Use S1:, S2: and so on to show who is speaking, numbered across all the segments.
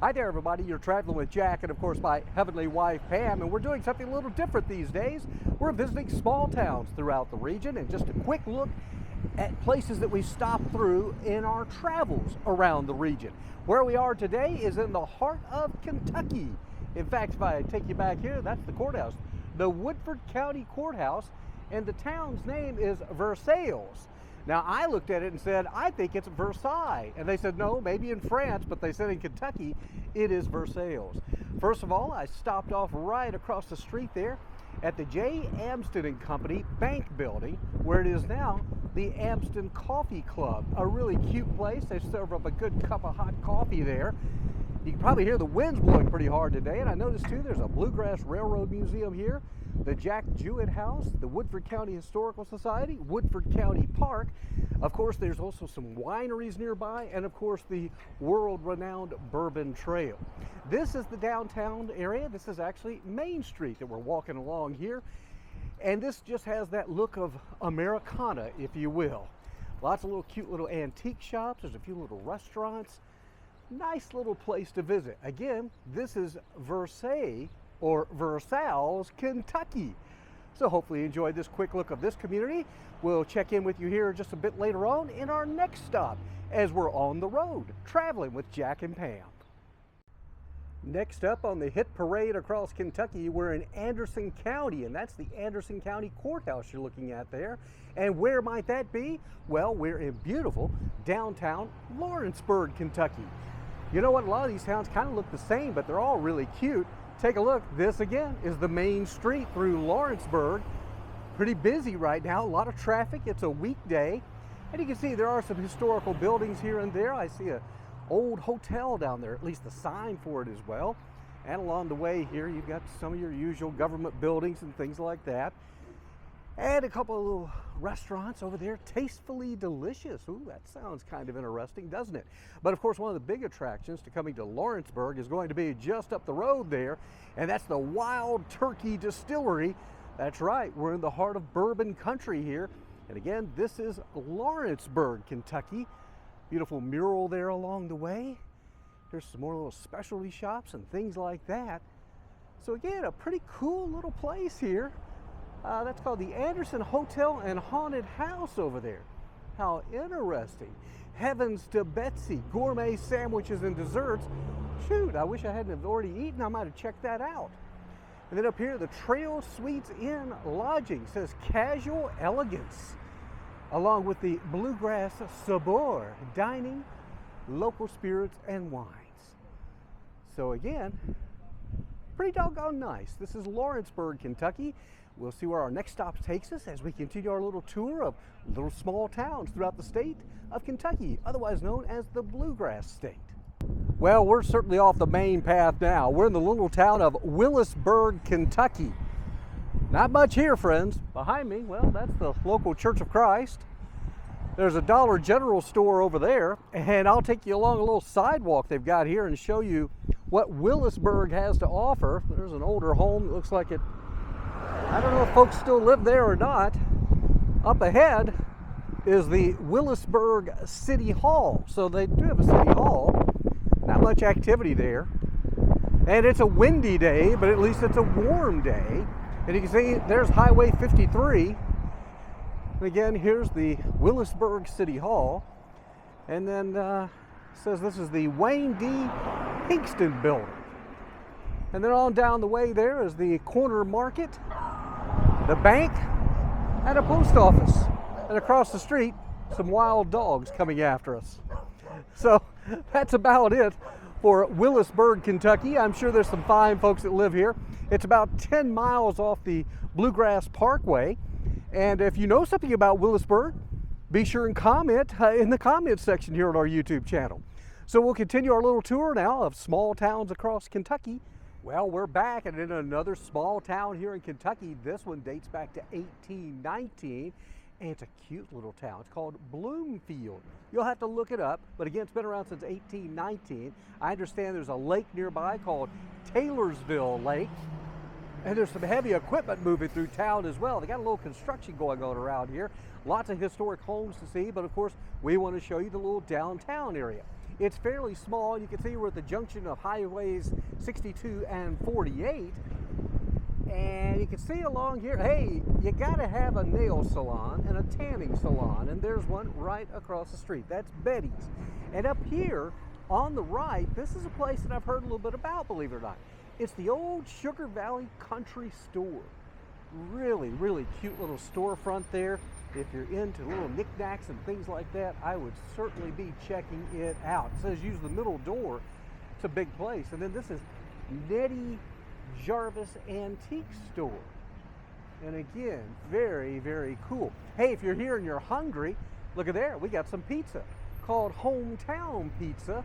S1: Hi there, everybody. You're traveling with Jack and, of course, my heavenly wife, Pam, and we're doing something a little different these days. We're visiting small towns throughout the region and just a quick look at places that we stopped through in our travels around the region. Where we are today is in the heart of Kentucky. In fact, if I take you back here, that's the courthouse, the Woodford County Courthouse, and the town's name is Versailles. Now, I looked at it and said, I think it's Versailles. And they said, no, maybe in France, but they said in Kentucky, it is Versailles. First of all, I stopped off right across the street there at the J. Amsden and Company Bank Building, where it is now the Amsden Coffee Club. A really cute place. They serve up a good cup of hot coffee there. You can probably hear the winds blowing pretty hard today. And I noticed too, there's a Bluegrass Railroad Museum here, the Jack Jewett House, the Woodford County Historical Society, Woodford County Park. Of course, there's also some wineries nearby, and of course, the world-renowned Bourbon Trail. This is the downtown area. This is actually Main Street that we're walking along here. And this just has that look of Americana, if you will. Lots of little cute little antique shops. There's a few little restaurants. Nice little place to visit. Again, this is Versailles, or Versailles, Kentucky. So hopefully you enjoyed this quick look of this community. We'll check in with you here just a bit later on in our next stop as we're on the road, traveling with Jack and Pam. Next up on the hit parade across Kentucky, we're in Anderson County, and that's the Anderson County Courthouse you're looking at there. And where might that be? Well, we're in beautiful downtown Lawrenceburg, Kentucky. You know what, a lot of these towns kind of look the same, but they're all really cute. Take a look. This again is the main street through Lawrenceburg. Pretty busy right now, a lot of traffic. It's a weekday. And you can see there are some historical buildings here and there. I see an old hotel down there, at least the sign for it as well. And along the way here, you've got some of your usual government buildings and things like that. And a couple of little restaurants over there, Tastefully Delicious. Ooh, that sounds kind of interesting, doesn't it? But of course, one of the big attractions to coming to Lawrenceburg is going to be just up the road there, and that's the Wild Turkey Distillery. That's right, we're in the heart of bourbon country here. And again, this is Lawrenceburg, Kentucky. Beautiful mural there along the way. There's some more little specialty shops and things like that. So again, a pretty cool little place here. That's called the Anderson Hotel and Haunted House over there. How interesting. Heavens to Betsy, gourmet sandwiches and desserts. Shoot, I wish I hadn't already eaten. I might have checked that out. And then up here, the Trail Suites Inn Lodging says casual elegance, along with the Bluegrass Sabor dining, local spirits and wines. So again, pretty doggone nice. This is Lawrenceburg, Kentucky. We'll see where our next stop takes us as we continue our little tour of little small towns throughout the state of Kentucky, otherwise known as the Bluegrass State. Well, we're certainly off the main path now. We're in the little town of Willisburg, Kentucky. Not much here, friends. Behind me, well, that's the local Church of Christ. There's a Dollar General store over there, and I'll take you along a little sidewalk they've got here and show you what Willisburg has to offer. There's an older home that looks like it, I don't know if folks still live there or not. Up ahead is the Willisburg City Hall. So they do have a city hall. Not much activity there. And it's a windy day, but at least it's a warm day. And you can see there's Highway 53. And again, here's the Willisburg City Hall. And then it says this is the Wayne D. Hingston Building. And then on down the way there is the corner market, the bank, and a post office. And across the street, some wild dogs coming after us. So that's about it for Willisburg, Kentucky. I'm sure there's some fine folks that live here. It's about 10 miles off the Bluegrass Parkway. And if you know something about Willisburg, be sure and comment in the comments section here on our YouTube channel. So we'll continue our little tour now of small towns across Kentucky. Well, we're back and in another small town here in Kentucky. This one dates back to 1819, and it's a cute little town. It's called Bloomfield. You'll have to look it up, but again, it's been around since 1819. I understand there's a lake nearby called Taylorsville Lake, and there's some heavy equipment moving through town as well. They got a little construction going on around here. Lots of historic homes to see, but of course, we want to show you the little downtown area. It's fairly small. You can see we're at the junction of highways 62 and 48. And you can see along here, hey, you gotta have a nail salon and a tanning salon, and there's one right across the street. That's Betty's. And up here on the right, this is a place that I've heard a little bit about, believe it or not. It's the old Sugar Valley Country Store. Really, really cute little storefront there. If you're into little knickknacks and things like that, I would certainly be checking it out. It says use the middle door. It's a big place. And then this is Nettie Jarvis Antique Store. And again, very, very cool. Hey, if you're here and you're hungry, look at there. We got some pizza called Hometown Pizza.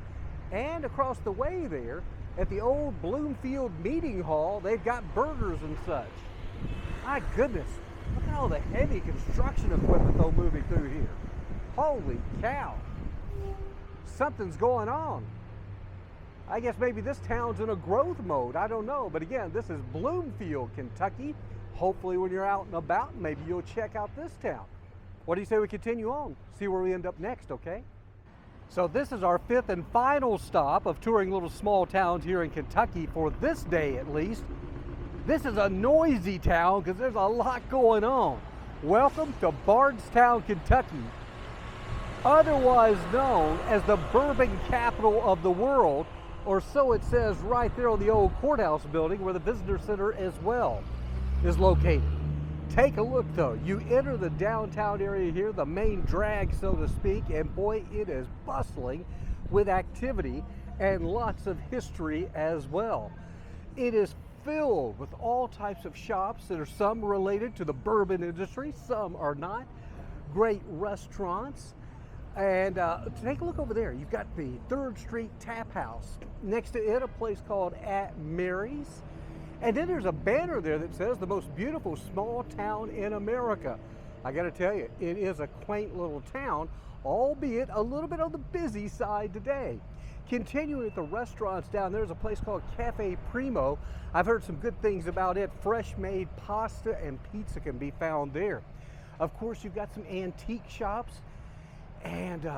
S1: And across the way there, at the old Bloomfield Meeting Hall, they've got burgers and such. My goodness, look at all the heavy construction equipment though moving through here. Holy cow. Something's going on. I guess maybe this town's in a growth mode. I don't know. But again, this is Bloomfield, Kentucky. Hopefully when you're out and about, maybe you'll check out this town. What do you say we continue on? See where we end up next, okay? So this is our 5th and final stop of touring little small towns here in Kentucky for this day at least. This is a noisy town because there's a lot going on. Welcome to Bardstown, Kentucky, otherwise known as the bourbon capital of the world, or so it says right there on the old courthouse building where the visitor center as well is located. Take a look though. You enter the downtown area here, the main drag so to speak, and boy, it is bustling with activity and lots of history as well. It is filled with all types of shops that are some related to the bourbon industry, some are not. Great restaurants. And take a look over there. You've got the 3rd Street Tap House. Next to it, a place called At Mary's. And then there's a banner there that says the most beautiful small town in America. I gotta tell you, it is a quaint little town, albeit a little bit on the busy side today. Continuing with the restaurants down there's a place called Cafe Primo. I've heard some good things about it. Fresh made pasta and pizza can be found there. Of course, you've got some antique shops and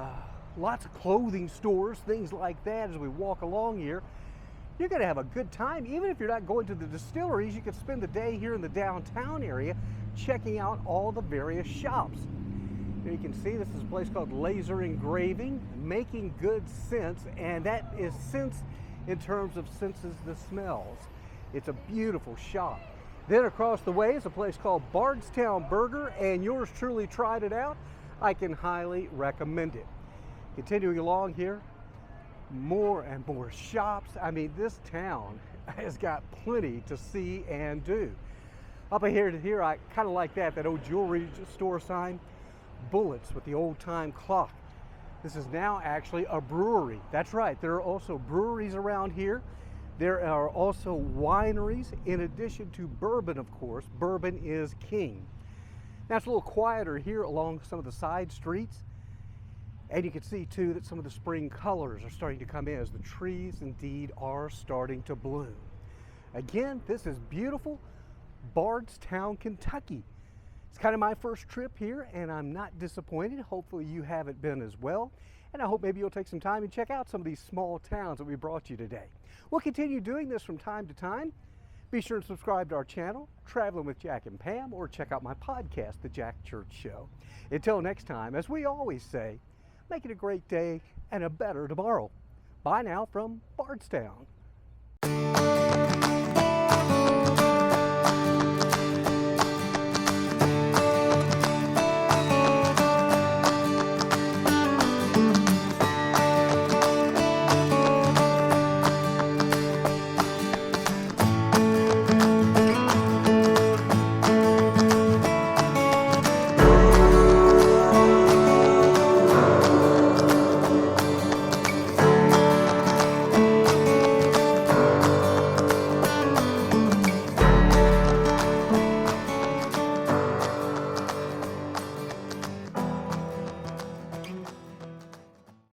S1: lots of clothing stores, things like that. As we walk along here, you're gonna have a good time. Even if you're not going to the distilleries, you could spend the day here in the downtown area checking out all the various shops. You can see this is a place called Laser Engraving, making good sense, and that is sense in terms of senses the smells. It's a beautiful shop. Then across the way is a place called Bardstown Burger, and yours truly tried it out. I can highly recommend it. Continuing along here, more and more shops. I mean, this town has got plenty to see and do. Up here, I kind of like that old jewelry store sign. Bullets with the old time clock. This is now actually a brewery. That's right, there are also breweries around here. There are also wineries, in addition to bourbon, of course. Bourbon is king. Now it's a little quieter here along some of the side streets. And you can see too that some of the spring colors are starting to come in as the trees indeed are starting to bloom. Again, this is beautiful Bardstown, Kentucky. It's kind of my first trip here, and I'm not disappointed. Hopefully you haven't been as well. And I hope maybe you'll take some time and check out some of these small towns that we brought you today. We'll continue doing this from time to time. Be sure to subscribe to our channel, Traveling with Jack and Pam, or check out my podcast, The Jack Church Show. Until next time, as we always say, make it a great day and a better tomorrow. Bye now from Bardstown.